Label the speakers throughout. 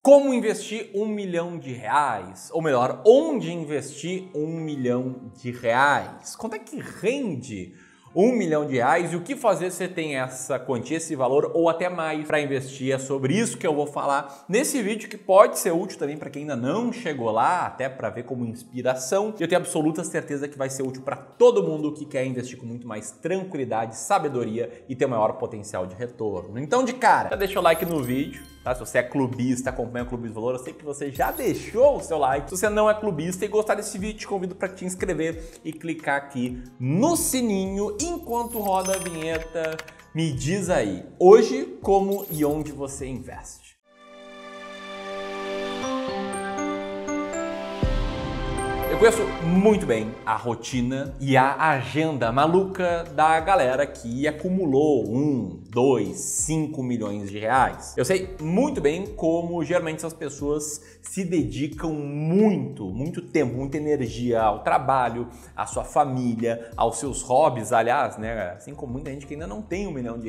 Speaker 1: Como investir R$1 milhão? Ou melhor, onde investir R$1 milhão? Quanto é que rende R$1 milhão? E o que fazer se você tem essa quantia, esse valor ou até mais para investir? É sobre isso que eu vou falar nesse vídeo, que pode ser útil também para quem ainda não chegou lá, até para ver como inspiração. Eu tenho absoluta certeza que vai ser útil para todo mundo que quer investir com muito mais tranquilidade, sabedoria e ter o maior potencial de retorno. Então, de cara, já deixa o like no vídeo, tá? Se você é clubista, acompanha o Clube do Valor, eu sei que você já deixou o seu like. Se você não é clubista e gostar desse vídeo, te convido para te inscrever e clicar aqui no sininho. Enquanto roda a vinheta, me diz aí, hoje, como e onde você investe? Eu conheço muito bem a rotina e a agenda maluca da galera que acumulou 1, 2, 5 milhões de reais. Eu sei muito bem como geralmente essas pessoas se dedicam muito tempo, muita energia ao trabalho, à sua família, aos seus hobbies, aliás, né? Assim como muita gente que ainda não tem R$1 milhão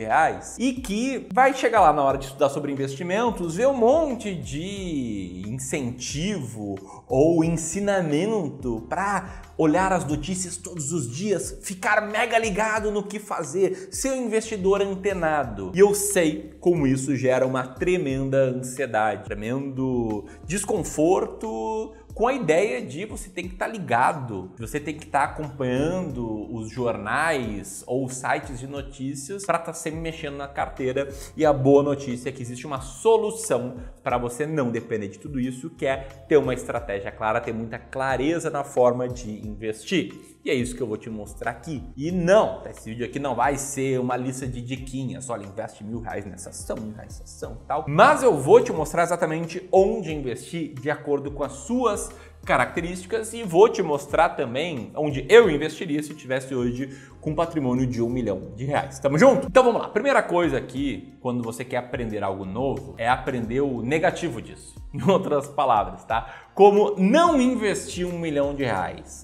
Speaker 1: e que vai chegar lá na hora de estudar sobre investimentos, ver um monte de incentivo ou ensinamento para olhar as notícias todos os dias, ficar mega ligado no que fazer, ser um investidor antenado. E eu sei como isso gera uma tremenda ansiedade, tremendo desconforto com a ideia de você tem que estar ligado, você tem que estar acompanhando os jornais ou sites de notícias para estar sempre mexendo na carteira. E a boa notícia é que existe uma solução para você não depender de tudo isso, que é ter uma estratégia clara, ter muita clareza na forma de investir. E é isso que eu vou te mostrar aqui. E não, esse vídeo aqui não vai ser uma lista de diquinhas, olha, investe R$1.000 nessa ação, nessa ação e tal. Mas eu vou te mostrar exatamente onde investir de acordo com as suas características e vou te mostrar também onde eu investiria se eu tivesse hoje com um patrimônio de R$1 milhão. Tamo junto? Então vamos lá. Primeira coisa aqui, quando você quer aprender algo novo, é aprender o negativo disso. Em outras palavras, tá? Como não investir R$1 milhão.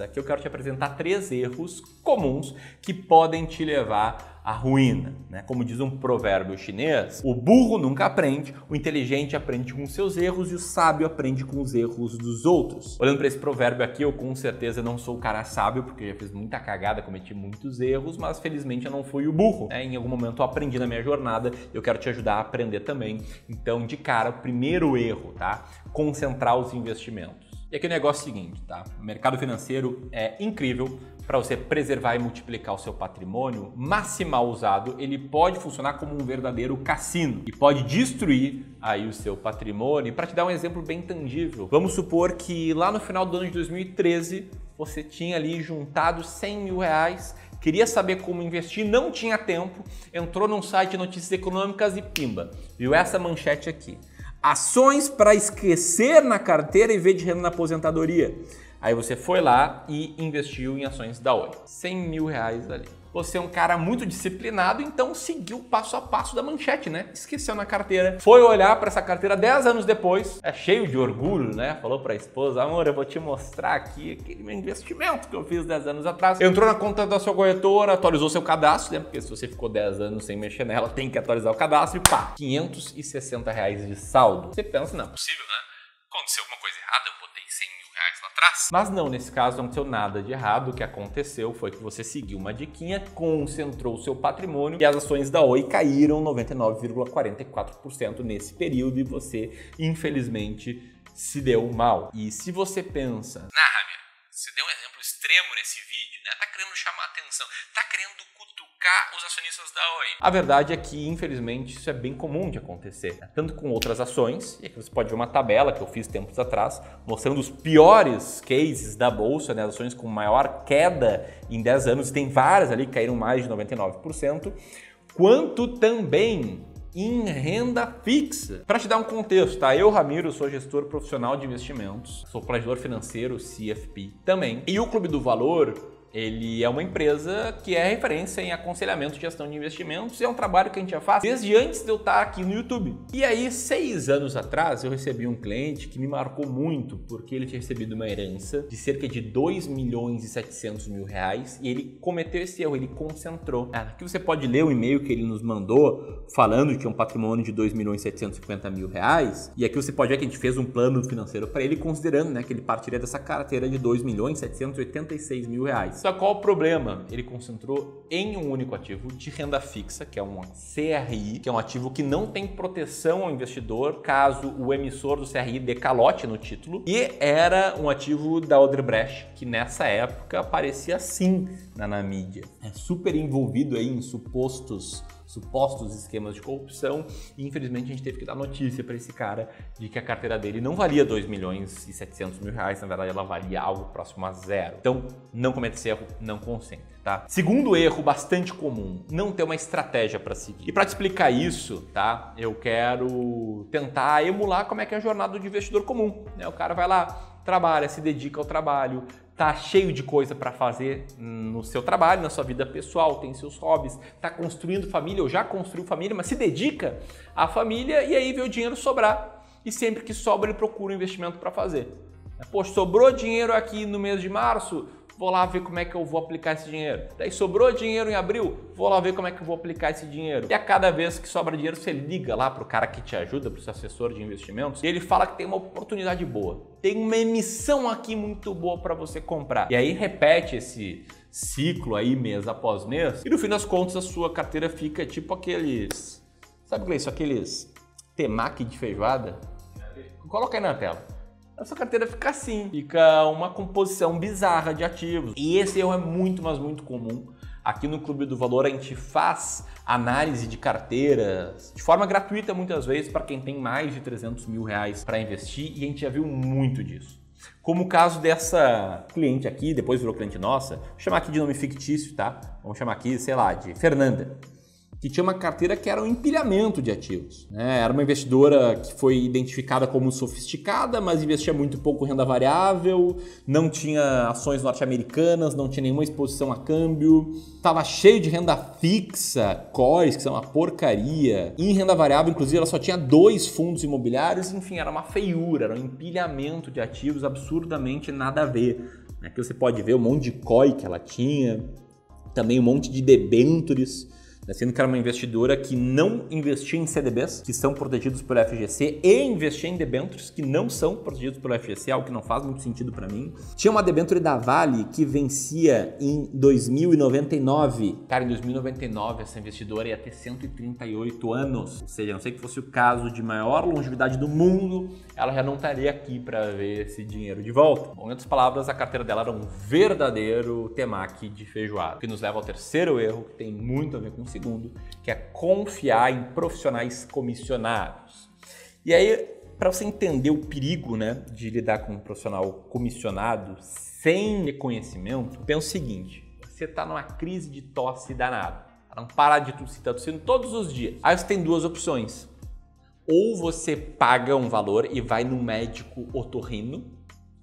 Speaker 1: Aqui eu quero te apresentar 3 erros comuns que podem te levar à ruína, né? Como diz um provérbio chinês, o burro nunca aprende, o inteligente aprende com seus erros e o sábio aprende com os erros dos outros. Olhando para esse provérbio aqui, eu com certeza não sou o cara sábio, porque eu já fiz muita cagada, cometi muitos erros, mas felizmente eu não fui o burro, né? Em algum momento eu aprendi na minha jornada, eu quero te ajudar a aprender também. Então, de cara, o primeiro erro, tá? Concentrar os investimentos. E aqui o negócio é o seguinte, tá? O mercado financeiro é incrível para você preservar e multiplicar o seu patrimônio, mas se mal usado, ele pode funcionar como um verdadeiro cassino e pode destruir aí o seu patrimônio. E para te dar um exemplo bem tangível, vamos supor que lá no final do ano de 2013, você tinha ali juntado R$100 mil, queria saber como investir, não tinha tempo, entrou num site de notícias econômicas e pimba, viu essa manchete aqui. Ações para esquecer na carteira e ver de renda na aposentadoria. Aí você foi lá e investiu em ações da Oi. R$100 mil ali. Você é um cara muito disciplinado, então seguiu o passo a passo da manchete, né? Esqueceu na carteira. Foi olhar para essa carteira 10 anos depois, é cheio de orgulho, né? Falou para a esposa, amor, eu vou te mostrar aqui aquele meu investimento que eu fiz 10 anos atrás. Entrou na conta da sua corretora, atualizou seu cadastro, né? Porque se você ficou 10 anos sem mexer nela, tem que atualizar o cadastro e pá, R$560 de saldo. Você pensa, não é possível, né? Aconteceu alguma coisa errada, eu botei R$100 mil lá atrás. Mas não, nesse caso não aconteceu nada de errado. O que aconteceu foi que você seguiu uma diquinha, concentrou o seu patrimônio e as ações da Oi caíram 99,44% nesse período e você, infelizmente, se deu mal. E se você pensa, Ramiro, você deu um exemplo extremo nesse vídeo, né? Tá querendo chamar atenção, tá querendo cutucar os acionistas da Oi. A verdade é que, infelizmente, isso é bem comum de acontecer, né? Tanto com outras ações, e aqui você pode ver uma tabela que eu fiz tempos atrás, mostrando os piores cases da bolsa, né? As ações com maior queda em 10 anos, e tem várias ali que caíram mais de 99%, quanto também em renda fixa. Para te dar um contexto, tá? Eu, Ramiro, sou gestor profissional de investimentos, sou planejador financeiro, CFP também, e o Clube do Valor Ele é uma empresa que é referência em aconselhamento e gestão de investimentos e é um trabalho que a gente já faz desde antes de eu estar aqui no YouTube. E aí, 6 anos atrás, eu recebi um cliente que me marcou muito porque ele tinha recebido uma herança de cerca de 2.700.000 reais e ele cometeu esse erro, ele concentrou. Aqui você pode ler o e-mail que ele nos mandou falando que é um patrimônio de 2.750.000 reais e aqui você pode ver que a gente fez um plano financeiro para ele considerando, né, que ele partiria dessa carteira de 2.786.000 reais. Só qual o problema? Ele concentrou em um único ativo de renda fixa, que é uma CRI, que é um ativo que não tem proteção ao investidor caso o emissor do CRI dê calote no título, e era um ativo da Odebrecht, que nessa época aparecia assim na mídia. É super envolvido aí em supostos esquemas de corrupção e infelizmente a gente teve que dar notícia para esse cara de que a carteira dele não valia 2.700.000 reais, na verdade ela valia algo próximo a zero. Então não cometa esse erro, não concentre, tá? Segundo erro bastante comum, não ter uma estratégia para seguir. E para te explicar isso, tá? Eu quero tentar emular como é que é a jornada do investidor comum, né? O cara vai lá, trabalha, se dedica ao trabalho, tá cheio de coisa para fazer no seu trabalho, na sua vida pessoal, tem seus hobbies, tá construindo família ou já construiu família, mas se dedica à família e aí vê o dinheiro sobrar. E sempre que sobra ele procura um investimento para fazer. Poxa, sobrou dinheiro aqui no mês de março, vou lá ver como é que eu vou aplicar esse dinheiro. Daí sobrou dinheiro em abril, vou lá ver como é que eu vou aplicar esse dinheiro. E a cada vez que sobra dinheiro, você liga lá para o cara que te ajuda, para o seu assessor de investimentos, e ele fala que tem uma oportunidade boa. Tem uma emissão aqui muito boa para você comprar. E aí repete esse ciclo aí mês após mês, e no fim das contas a sua carteira fica tipo aqueles... Sabe o que é isso? Aqueles temaki de feijoada? Coloca aí na tela. A sua carteira fica assim, fica uma composição bizarra de ativos. E esse erro é muito, mas muito comum. Aqui no Clube do Valor a gente faz análise de carteiras de forma gratuita muitas vezes para quem tem mais de 300 mil reais para investir e a gente já viu muito disso. Como o caso dessa cliente aqui, depois virou cliente nossa, vou chamar aqui de nome fictício, tá? Vamos chamar aqui, sei lá, de Fernanda, que tinha uma carteira que era um empilhamento de ativos, né? Era uma investidora que foi identificada como sofisticada, mas investia muito pouco em renda variável, não tinha ações norte-americanas, não tinha nenhuma exposição a câmbio, estava cheio de renda fixa, COIs, que são uma porcaria, e em renda variável, inclusive, ela só tinha 2 fundos imobiliários, enfim, era uma feiura, era um empilhamento de ativos absurdamente nada a ver. Aqui você pode ver um monte de COI que ela tinha, também um monte de debêntures, sendo que era uma investidora que não investia em CDBs, que são protegidos pelo FGC, e investia em debêntures que não são protegidos pelo FGC, algo que não faz muito sentido para mim. Tinha uma debênture da Vale que vencia em 2099. Cara, em 2099 essa investidora ia ter 138 anos. Ou seja, a não sei que fosse o caso de maior longevidade do mundo, ela já não estaria aqui para ver esse dinheiro de volta. Bom, em outras palavras, a carteira dela era um verdadeiro temaki de feijoada, que nos leva ao terceiro erro, que tem muito a ver com o segundo, que é confiar em profissionais comissionados. E aí, para você entender o perigo, né, de lidar com um profissional comissionado sem reconhecimento, pensa o seguinte: você está numa crise de tosse danada, não para de tossir, está tossindo todos os dias. Aí você tem 2 opções. Ou você paga um valor e vai no médico otorrino,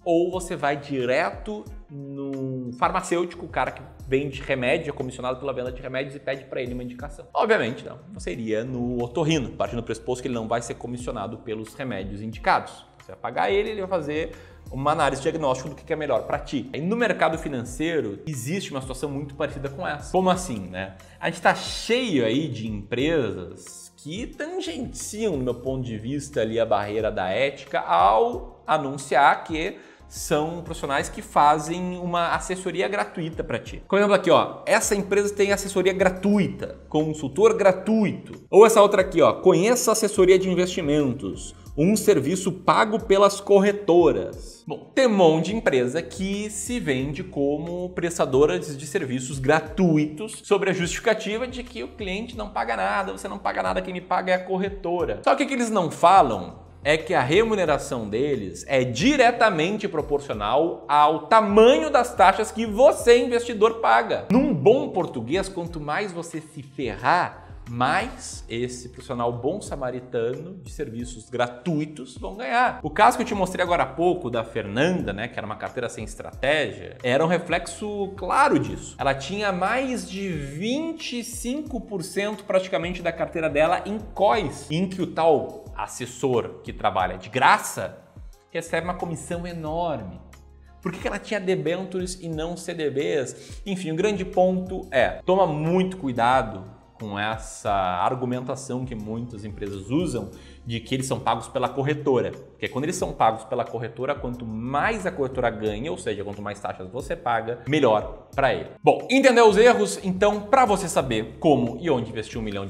Speaker 1: ou você vai direto no farmacêutico, o cara que vende remédio, é comissionado pela venda de remédios e pede para ele uma indicação. Obviamente não, você iria no otorrino, partindo do pressuposto que ele não vai ser comissionado pelos remédios indicados. Você vai pagar ele vai fazer uma análise diagnóstica do que é melhor para ti. Aí no mercado financeiro existe uma situação muito parecida com essa. Como assim, né? A gente está cheio aí de empresas que tangenciam, do meu ponto de vista, ali a barreira da ética ao anunciar que são profissionais que fazem uma assessoria gratuita para ti. Como exemplo aqui, ó, essa empresa tem assessoria gratuita, consultor gratuito. Ou essa outra aqui, ó, conheça assessoria de investimentos, um serviço pago pelas corretoras. Bom, tem um monte de empresa que se vende como prestadora de serviços gratuitos sobre a justificativa de que o cliente não paga nada, você não paga nada, quem me paga é a corretora. Só que o que eles não falam é que a remuneração deles é diretamente proporcional ao tamanho das taxas que você, investidor, paga. Num bom português, quanto mais você se ferrar, mais esse profissional bom samaritano de serviços gratuitos vão ganhar. O caso que eu te mostrei agora há pouco da Fernanda, né, que era uma carteira sem estratégia, era um reflexo claro disso. Ela tinha mais de 25% praticamente da carteira dela em COIs, em que o tal assessor que trabalha de graça recebe uma comissão enorme. Por que ela tinha debentures e não CDBs? Enfim, o grande ponto é, toma muito cuidado com essa argumentação que muitas empresas usam de que eles são pagos pela corretora. Porque quando eles são pagos pela corretora, quanto mais a corretora ganha, ou seja, quanto mais taxas você paga, melhor para ele. Bom, entendeu os erros? Então, para você saber como e onde investir R$1 milhão,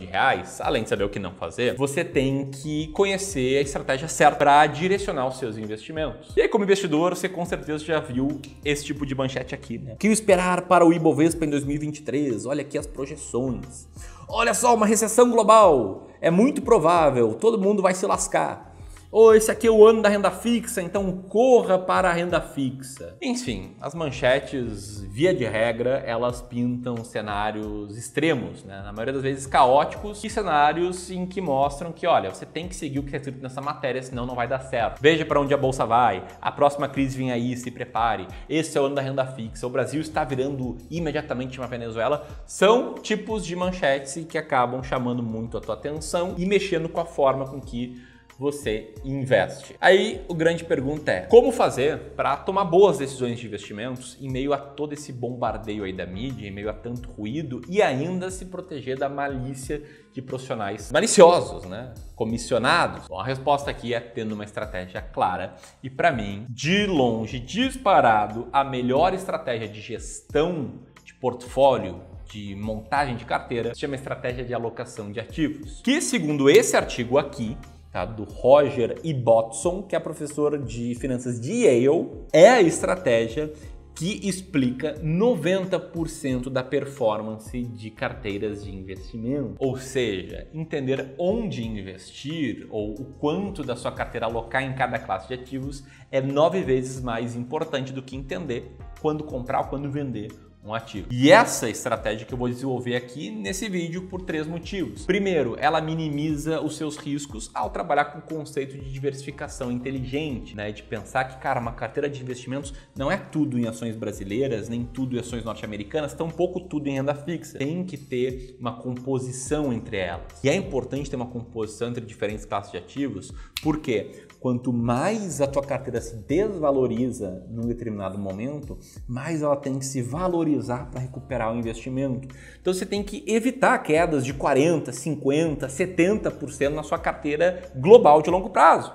Speaker 1: além de saber o que não fazer, você tem que conhecer a estratégia certa para direcionar os seus investimentos. E aí, como investidor, você com certeza já viu esse tipo de manchete aqui, né? O que esperar para o Ibovespa em 2023? Olha aqui as projeções. Olha só, uma recessão global. É muito provável, todo mundo vai se lascar. Ou esse aqui é o ano da renda fixa, então corra para a renda fixa. Enfim, as manchetes, via de regra, elas pintam cenários extremos, né? Na maioria das vezes caóticos, e cenários em que mostram que, olha, você tem que seguir o que é escrito nessa matéria, senão não vai dar certo. Veja para onde a bolsa vai, a próxima crise vem aí, se prepare. Esse é o ano da renda fixa, o Brasil está virando imediatamente uma Venezuela. São tipos de manchetes que acabam chamando muito a tua atenção e mexendo com a forma com que você investe. Aí, a grande pergunta é, como fazer para tomar boas decisões de investimentos em meio a todo esse bombardeio aí da mídia, em meio a tanto ruído e ainda se proteger da malícia de profissionais maliciosos, né? Comissionados? Bom, a resposta aqui é tendo uma estratégia clara e, para mim, de longe, disparado, a melhor estratégia de gestão de portfólio, de montagem de carteira, se chama estratégia de alocação de ativos, que, segundo esse artigo aqui, tá, do Roger Ibbotson, que é professor de finanças de Yale, é a estratégia que explica 90% da performance de carteiras de investimento. Ou seja, entender onde investir ou o quanto da sua carteira alocar em cada classe de ativos é 9 vezes mais importante do que entender quando comprar ou quando vender um ativo. E essa estratégia que eu vou desenvolver aqui nesse vídeo por 3 motivos. Primeiro, ela minimiza os seus riscos ao trabalhar com o conceito de diversificação inteligente, né? De pensar que, cara, uma carteira de investimentos não é tudo em ações brasileiras, nem tudo em ações norte-americanas, tampouco tudo em renda fixa. Tem que ter uma composição entre elas. E é importante ter uma composição entre diferentes classes de ativos, porque quanto mais a tua carteira se desvaloriza num determinado momento, mais ela tem que se valorizar para recuperar o investimento. Então você tem que evitar quedas de 40%, 50%, 70% na sua carteira global de longo prazo.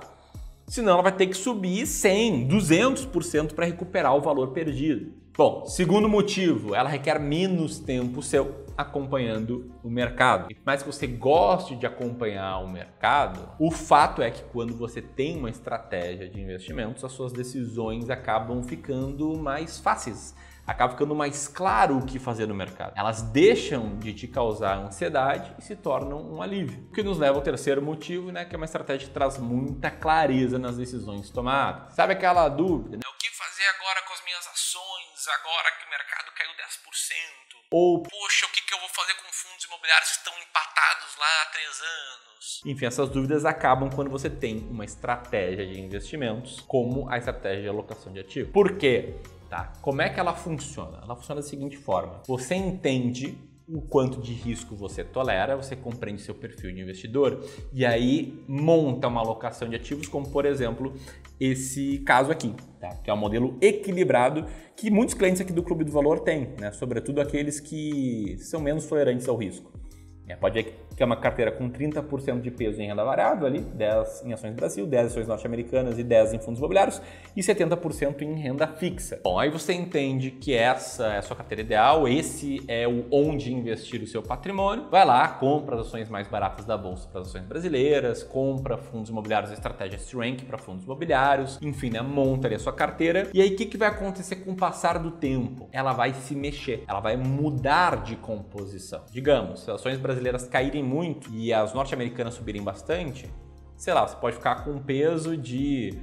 Speaker 1: Senão ela vai ter que subir 100%, 200% para recuperar o valor perdido. Bom, segundo motivo, ela requer menos tempo seu acompanhando o mercado. E por mais que você goste de acompanhar o mercado, o fato é que quando você tem uma estratégia de investimentos, as suas decisões acabam ficando mais fáceis. Acaba ficando mais claro o que fazer no mercado. Elas deixam de te causar ansiedade e se tornam um alívio. O que nos leva ao terceiro motivo, né, que é uma estratégia que traz muita clareza nas decisões tomadas. Sabe aquela dúvida, né? O que fazer agora com as minhas ações, agora que o mercado caiu 10%? Ou, poxa, o que eu vou fazer com fundos imobiliários que estão empatados lá há 3 anos? Enfim, essas dúvidas acabam quando você tem uma estratégia de investimentos, como a estratégia de alocação de ativos. Por quê? Tá. Como é que ela funciona? Ela funciona da seguinte forma: você entende o quanto de risco você tolera, você compreende seu perfil de investidor e aí monta uma alocação de ativos, como por exemplo esse caso aqui, tá? Que é um modelo equilibrado que muitos clientes aqui do Clube do Valor têm, né? Sobretudo aqueles que são menos tolerantes ao risco. Pode ver que é uma carteira com 30% de peso em renda variável ali, 10 em ações do Brasil, 10 em ações norte-americanas e 10 em fundos imobiliários e 70% em renda fixa. Bom, aí você entende que essa é a sua carteira ideal, esse é o onde investir o seu patrimônio. Vai lá, compra as ações mais baratas da bolsa para as ações brasileiras, compra fundos imobiliários da estratégia S-Rank para fundos imobiliários, enfim, né, monta ali a sua carteira. E aí o que vai acontecer com o passar do tempo? Ela vai se mexer, ela vai mudar de composição. Digamos, se as ações brasileiras caírem muito e as norte-americanas subirem bastante, sei lá, você pode ficar com um peso de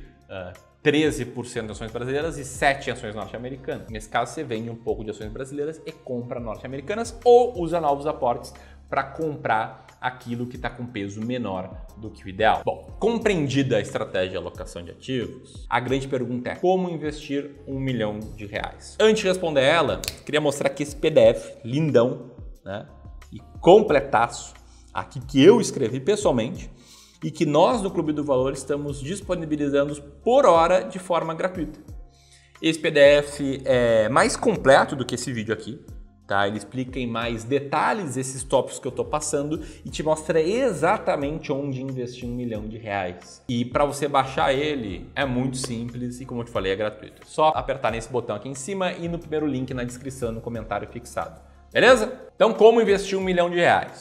Speaker 1: 13% de ações brasileiras e 7% em ações norte-americanas. Nesse caso, você vende um pouco de ações brasileiras e compra norte-americanas ou usa novos aportes para comprar aquilo que está com peso menor do que o ideal. Bom, compreendida a estratégia de alocação de ativos, a grande pergunta é como investir R$1 milhão? Antes de responder ela, queria mostrar aqui esse PDF lindão, né, e completaço, aqui que eu escrevi pessoalmente e que nós no Clube do Valor estamos disponibilizando por hora de forma gratuita. Esse PDF é mais completo do que esse vídeo aqui. Tá? Ele explica em mais detalhes esses tópicos que eu estou passando e te mostra exatamente onde investir R$1 milhão. E para você baixar ele é muito simples e, como eu te falei, é gratuito. Só apertar nesse botão aqui em cima e no primeiro link na descrição, no comentário fixado. Beleza? Então, como investir R$1 milhão?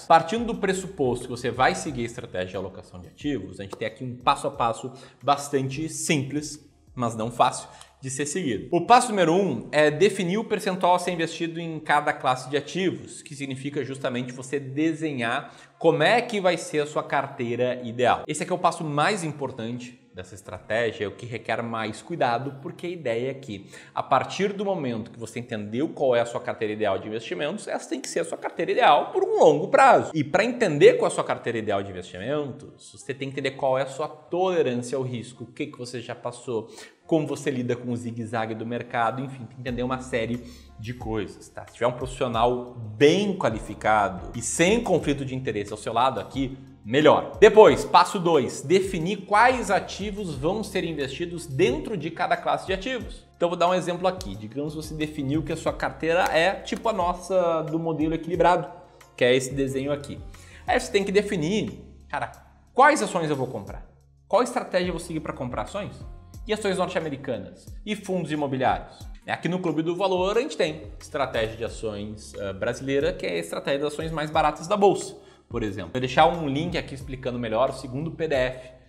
Speaker 1: Partindo do pressuposto que você vai seguir a estratégia de alocação de ativos, a gente tem aqui um passo a passo bastante simples, mas não fácil de ser seguido. O passo número 1 é definir o percentual a ser investido em cada classe de ativos, que significa justamente você desenhar como é que vai ser a sua carteira ideal. Esse aqui é o passo mais importante dessa estratégia, é o que requer mais cuidado, porque a ideia é que, a partir do momento que você entendeu qual é a sua carteira ideal de investimentos, essa tem que ser a sua carteira ideal por um longo prazo. E para entender qual é a sua carteira ideal de investimentos, você tem que entender qual é a sua tolerância ao risco, o que você já passou, como você lida com o zigue-zague do mercado, enfim, tem que entender uma série de coisas, tá? Se tiver um profissional bem qualificado e sem conflito de interesse ao seu lado aqui, melhor. Depois, passo 2, definir quais ativos vão ser investidos dentro de cada classe de ativos. Então, vou dar um exemplo aqui. Digamos que você definiu que a sua carteira é tipo a nossa do modelo equilibrado, que é esse desenho aqui. Aí você tem que definir, cara, quais ações eu vou comprar? Qual estratégia eu vou seguir para comprar ações? E ações norte-americanas? E fundos imobiliários? Aqui no Clube do Valor a gente tem estratégia de ações brasileira, que é a estratégia das ações mais baratas da Bolsa, por exemplo. Vou deixar um link aqui explicando melhor o segundo PDF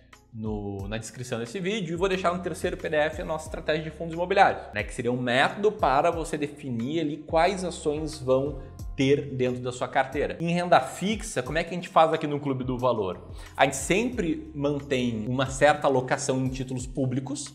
Speaker 1: na descrição desse vídeo e vou deixar no terceiro PDF a nossa estratégia de fundos imobiliários, né, que seria um método para você definir ali quais ações vão ter dentro da sua carteira. Em renda fixa, como é que a gente faz aqui no Clube do Valor? A gente sempre mantém uma certa alocação em títulos públicos,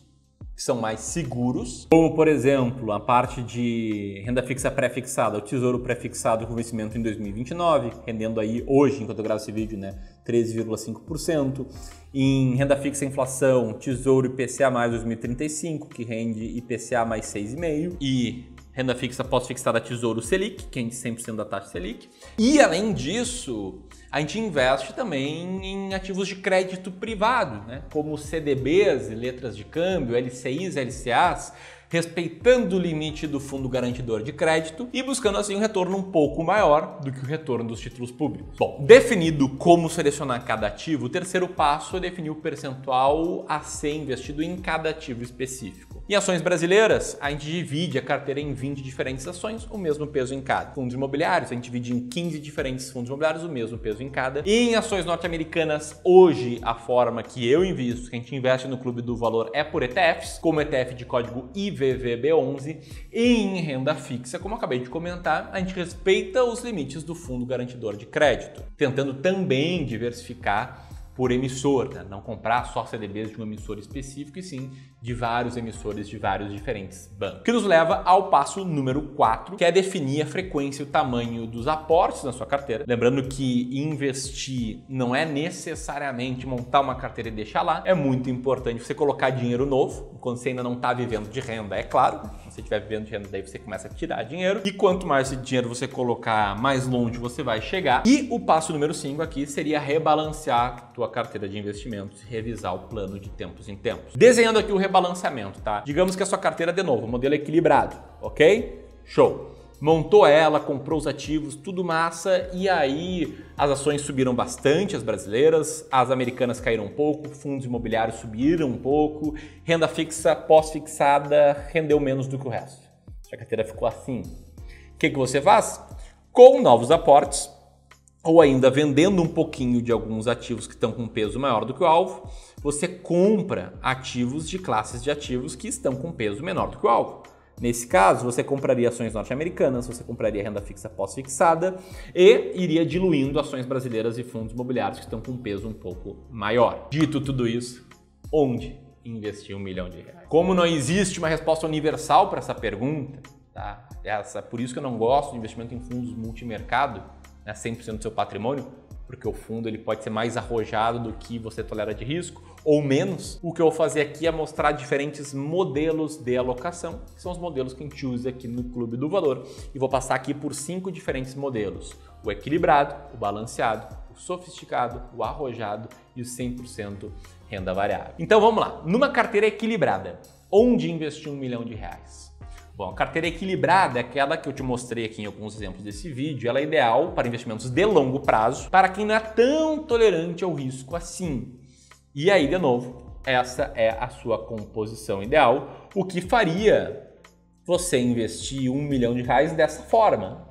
Speaker 1: que são mais seguros, como por exemplo a parte de renda fixa pré-fixada, o Tesouro pré-fixado com vencimento em 2029, rendendo aí hoje, enquanto eu gravo esse vídeo, né, 13,5%. Em renda fixa inflação, Tesouro IPCA mais 2035, que rende IPCA mais 6,5%. E renda fixa pós-fixada Tesouro Selic, que rende 100% da taxa Selic. E além disso, a gente investe também em ativos de crédito privado, né? Como CDBs, letras de câmbio, LCIs, LCAs, respeitando o limite do fundo garantidor de crédito e buscando assim um retorno um pouco maior do que o retorno dos títulos públicos. Bom, definido como selecionar cada ativo, o terceiro passo é definir o percentual a ser investido em cada ativo específico. Em ações brasileiras, a gente divide a carteira em 20 diferentes ações, o mesmo peso em cada. Fundos imobiliários, a gente divide em 15 diferentes fundos imobiliários, o mesmo peso em cada. E em ações norte-americanas, hoje, a forma que eu invisto, que a gente investe no Clube do Valor é por ETFs, como ETF de código IVVB11, e em renda fixa, como eu acabei de comentar, a gente respeita os limites do fundo garantidor de crédito, tentando também diversificar por emissor, né? Não comprar só CDBs de um emissor específico, e sim de vários emissores de vários diferentes bancos. Que nos leva ao passo número 4, que é definir a frequência e o tamanho dos aportes na sua carteira. Lembrando que investir não é necessariamente montar uma carteira e deixar lá. É muito importante você colocar dinheiro novo, quando você ainda não está vivendo de renda, é claro. Se você estiver vivendo de renda, daí você começa a tirar dinheiro. E quanto mais esse dinheiro você colocar, mais longe você vai chegar. E o passo número 5 aqui seria rebalancear a tua carteira de investimentos e revisar o plano de tempos em tempos. Desenhando aqui o rebalanceamento, tá? Digamos que a sua carteira, de novo, modelo equilibrado, ok? Show! Montou ela, comprou os ativos, tudo massa, e aí as ações subiram bastante, as brasileiras, as americanas caíram um pouco, fundos imobiliários subiram um pouco, renda fixa pós-fixada rendeu menos do que o resto. A carteira ficou assim. O que você faz? Com novos aportes, ou ainda vendendo um pouquinho de alguns ativos que estão com peso maior do que o alvo, você compra ativos de classes de ativos que estão com peso menor do que o alvo. Nesse caso, você compraria ações norte-americanas, você compraria renda fixa pós-fixada e iria diluindo ações brasileiras e fundos imobiliários que estão com um peso um pouco maior. Dito tudo isso, onde investir R$1 milhão? Como não existe uma resposta universal para essa pergunta, tá? Por isso que eu não gosto de investimento em fundos multimercado, né, 100% do seu patrimônio, porque o fundo ele pode ser mais arrojado do que você tolera de risco, ou menos. O que eu vou fazer aqui é mostrar diferentes modelos de alocação, que são os modelos que a gente usa aqui no Clube do Valor, e vou passar aqui por 5 diferentes modelos: o equilibrado, o balanceado, o sofisticado, o arrojado e o 100% renda variável. Então vamos lá, numa carteira equilibrada, onde investir R$1 milhão? Bom, a carteira equilibrada é aquela que eu te mostrei aqui em alguns exemplos desse vídeo. Ela é ideal para investimentos de longo prazo, para quem não é tão tolerante ao risco assim. E aí, de novo, essa é a sua composição ideal, o que faria você investir R$1 milhão dessa forma.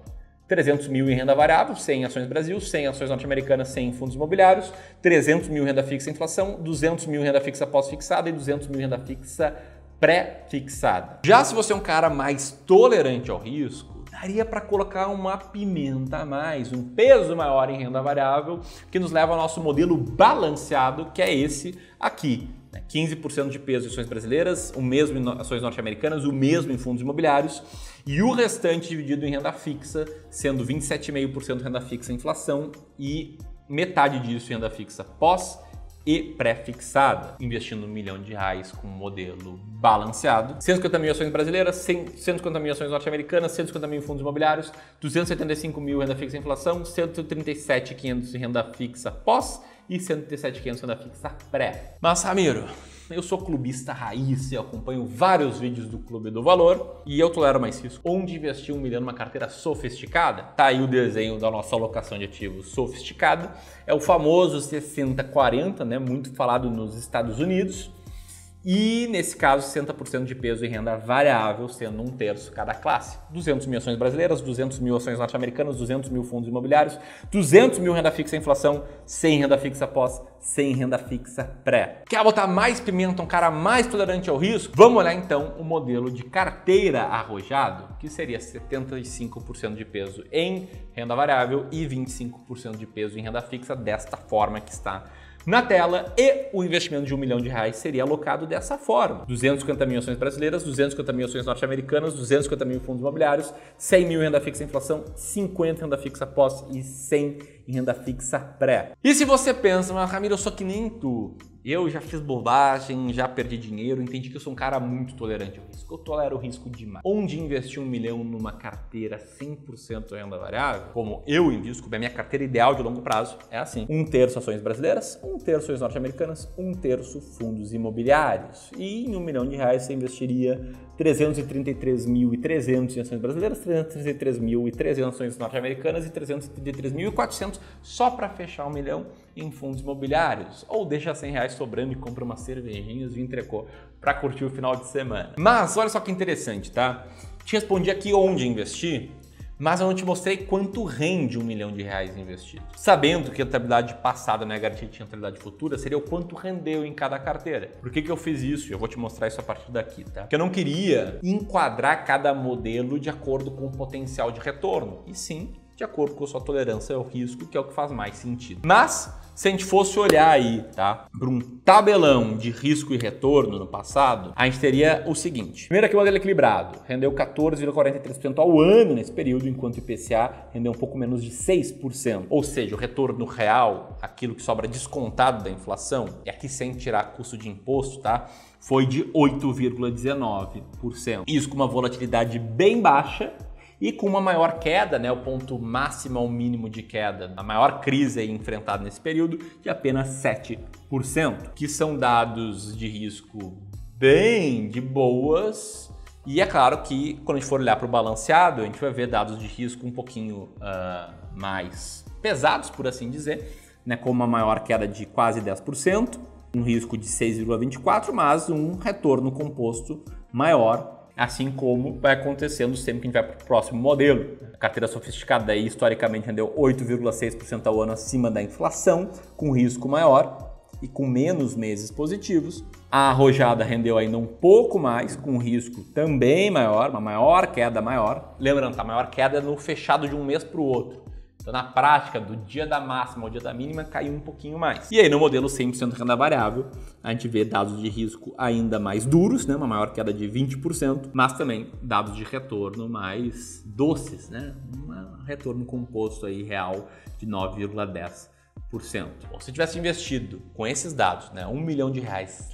Speaker 1: 300 mil em renda variável, 100 em ações Brasil, 100 em ações norte-americanas, 100 em fundos imobiliários, 300 mil em renda fixa inflação, 200 mil em renda fixa pós-fixada e 200 mil em renda fixa pré-fixada. Já se você é um cara mais tolerante ao risco, daria para colocar uma pimenta a mais, um peso maior em renda variável, que nos leva ao nosso modelo balanceado, que é esse aqui. 15% de peso em ações brasileiras, o mesmo em ações norte-americanas, o mesmo em fundos imobiliários e o restante dividido em renda fixa, sendo 27,5% renda fixa inflação e metade disso em renda fixa pós e pré-fixada, investindo R$1 milhão com um modelo balanceado. 150 mil ações brasileiras, 150 mil ações norte-americanas, 150 mil em fundos imobiliários, 275 mil renda fixa inflação, 137.500 em renda fixa pós e 137.500 renda fixa pré. Mas, Ramiro, eu sou clubista raiz e acompanho vários vídeos do Clube do Valor e eu tolero mais risco. Onde investir R$1 milhão numa carteira sofisticada? Tá aí o desenho da nossa alocação de ativos sofisticada. É o famoso 60-40, né? Muito falado nos Estados Unidos. E, nesse caso, 60% de peso em renda variável, sendo 1/3 cada classe. 200 mil ações brasileiras, 200 mil ações norte-americanas, 200 mil fundos imobiliários, 200 mil renda fixa inflação, 100 renda fixa pós, 100 renda fixa pré. Quer botar mais pimenta, um cara mais tolerante ao risco? Vamos olhar então o modelo de carteira arrojado, que seria 75% de peso em renda variável e 25% de peso em renda fixa, desta forma que está na tela, e o investimento de R$1 milhão seria alocado dessa forma: 250 mil ações brasileiras, 250 mil ações norte-americanas, 250 mil fundos imobiliários, 100 mil em renda fixa inflação, 50 em renda fixa pós e 100 em renda fixa pré. E se você pensa, mas Ramiro, eu sou que nem tu, eu já fiz bobagem, já perdi dinheiro, entendi que eu sou um cara muito tolerante ao risco, eu tolero o risco demais. Onde investir R$1 milhão numa carteira 100% renda variável, como eu invisto, a minha carteira ideal de longo prazo é assim: 1/3 ações brasileiras, 1/3 ações norte-americanas, 1/3 fundos imobiliários. E em R$1 milhão você investiria 333.300 em ações brasileiras, 333.300 em ações norte-americanas e 333.400 só para fechar R$1 milhão em fundos imobiliários. Ou deixa R$100 sobrando e compra umas cervejinhas e entrecô para curtir o final de semana. Mas olha só que interessante, tá? Te respondi aqui onde investir, mas eu não te mostrei quanto rende R$1 milhão investido. Sabendo que a rentabilidade passada não é garantia de rentabilidade futura, seria o quanto rendeu em cada carteira. Por que eu fiz isso? Eu vou te mostrar isso a partir daqui, tá? Porque eu não queria enquadrar cada modelo de acordo com o potencial de retorno, e sim de acordo com a sua tolerância ao risco, que é o que faz mais sentido. Mas, se a gente fosse olhar aí, tá, para um tabelão de risco e retorno no passado, a gente teria o seguinte. Primeiro aqui o modelo equilibrado, rendeu 14,43% ao ano nesse período, enquanto o IPCA rendeu um pouco menos de 6%. Ou seja, o retorno real, aquilo que sobra descontado da inflação, e aqui sem tirar custo de imposto, tá, foi de 8,19%. Isso com uma volatilidade bem baixa e com uma maior queda, né, o ponto máximo ao mínimo de queda, a maior crise aí enfrentada nesse período, de apenas 7%, que são dados de risco bem de boas. E é claro que quando a gente for olhar para o balanceado, a gente vai ver dados de risco um pouquinho mais pesados, por assim dizer, né, com uma maior queda de quase 10%, um risco de 6,24%, mas um retorno composto maior, assim como vai acontecendo sempre que a gente vai para o próximo modelo. A carteira sofisticada aí, historicamente rendeu 8,6% ao ano acima da inflação, com risco maior e com menos meses positivos. A arrojada rendeu ainda um pouco mais, com risco também maior, uma maior queda maior. Lembrando, a maior queda é no fechado de um mês para o outro. Então, na prática, do dia da máxima ao dia da mínima, caiu um pouquinho mais. E aí, no modelo 100% renda variável, a gente vê dados de risco ainda mais duros, né? Uma maior queda de 20%, mas também dados de retorno mais doces, né? Um retorno composto aí real de 9,10%. Bom, se tivesse investido com esses dados, né, R$1 milhão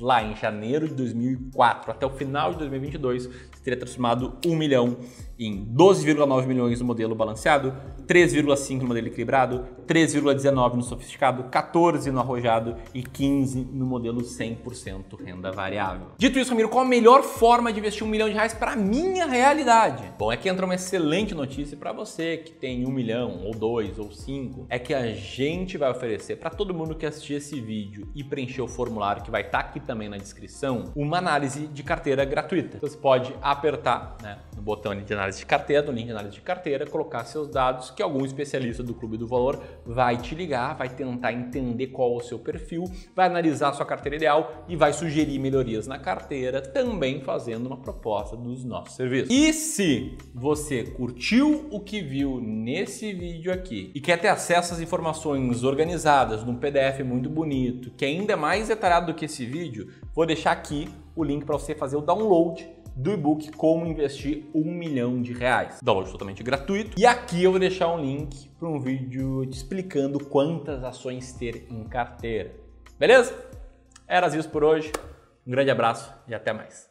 Speaker 1: lá em janeiro de 2004 até o final de 2022, você teria transformado 1 milhão em 12,9 milhões no modelo balanceado, 3,5 no modelo equilibrado, 3,19 no sofisticado, 14 no arrojado e 15 no modelo 100% renda variável. Dito isso, Ramiro, qual a melhor forma de investir R$1 milhão para minha realidade? Bom, é que entra uma excelente notícia para você que tem 1 milhão, ou 2, ou 5, é que a gente vai oferecer para todo mundo que assistir esse vídeo e preencher o formulário que vai estar aqui também na descrição, uma análise de carteira gratuita. Você pode apertar, né, no botão de análise de carteira, no link de análise de carteira, colocar seus dados que algum especialista do Clube do Valor vai te ligar, vai tentar entender qual é o seu perfil, vai analisar a sua carteira ideal e vai sugerir melhorias na carteira, também fazendo uma proposta dos nossos serviços. E se você curtiu o que viu nesse vídeo aqui e quer ter acesso às informações organizadas num PDF muito bonito, que ainda é mais detalhado do que esse vídeo, vou deixar aqui o link para você fazer o download do e-book Como Investir R$1 Milhão. Download totalmente gratuito. E aqui eu vou deixar um link para um vídeo te explicando quantas ações ter em carteira. Beleza? Era isso por hoje. Um grande abraço e até mais.